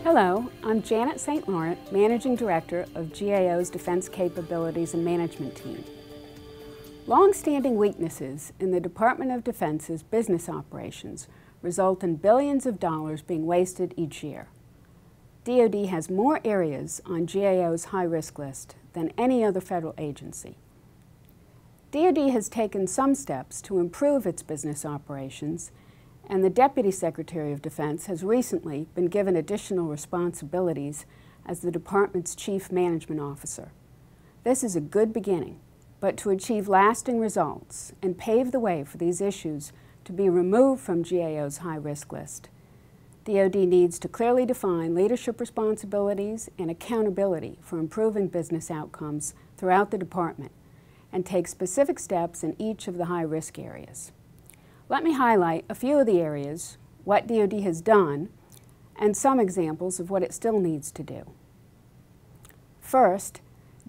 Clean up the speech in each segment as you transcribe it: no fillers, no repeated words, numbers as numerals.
Hello, I'm Janet St. Laurent, Managing Director of GAO's Defense Capabilities and Management Team. Long-standing weaknesses in the Department of Defense's business operations result in billions of dollars being wasted each year. DoD has more areas on GAO's high-risk list than any other federal agency. DoD has taken some steps to improve its business operations, and the Deputy Secretary of Defense has recently been given additional responsibilities as the Department's Chief Management Officer. This is a good beginning, but to achieve lasting results and pave the way for these issues to be removed from GAO's high-risk list, DoD needs to clearly define leadership responsibilities and accountability for improving business outcomes throughout the Department and take specific steps in each of the high-risk areas. Let me highlight a few of the areas, what DoD has done, and some examples of what it still needs to do. First,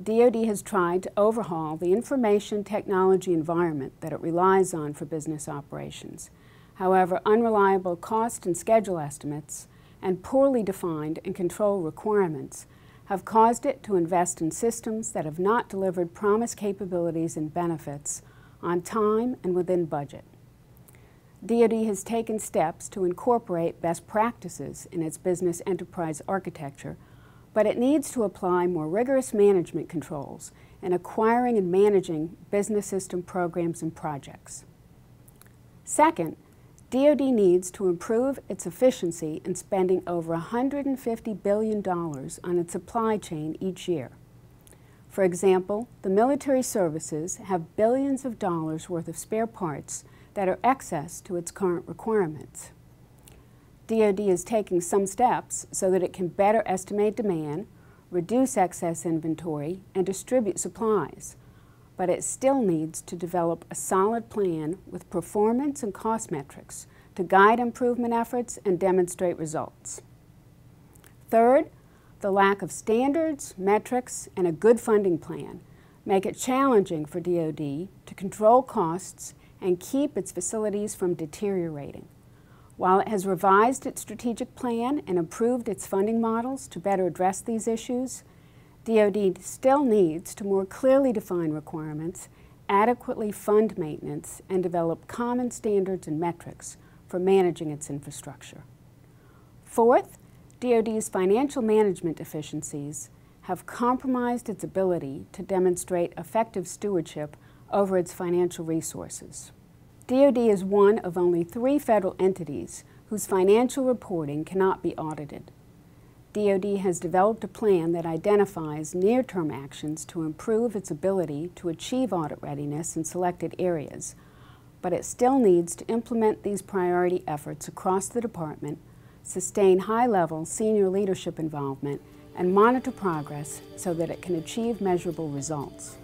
DoD has tried to overhaul the information technology environment that it relies on for business operations. However, unreliable cost and schedule estimates and poorly defined and controlled requirements have caused it to invest in systems that have not delivered promised capabilities and benefits on time and within budget. DoD has taken steps to incorporate best practices in its business enterprise architecture, but it needs to apply more rigorous management controls in acquiring and managing business system programs and projects. Second, DoD needs to improve its efficiency in spending over $150 billion on its supply chain each year. For example, the military services have billions of dollars worth of spare parts that are excess to its current requirements. DoD is taking some steps so that it can better estimate demand, reduce excess inventory, and distribute supplies, but it still needs to develop a solid plan with performance and cost metrics to guide improvement efforts and demonstrate results. Third, the lack of standards, metrics, and a good funding plan make it challenging for DoD to control costs and keep its facilities from deteriorating. While it has revised its strategic plan and improved its funding models to better address these issues, DoD still needs to more clearly define requirements, adequately fund maintenance, and develop common standards and metrics for managing its infrastructure. Fourth, DoD's financial management deficiencies have compromised its ability to demonstrate effective stewardship over its financial resources. DoD is one of only 3 federal entities whose financial reporting cannot be audited. DoD has developed a plan that identifies near-term actions to improve its ability to achieve audit readiness in selected areas, but it still needs to implement these priority efforts across the department, sustain high-level senior leadership involvement, and monitor progress so that it can achieve measurable results.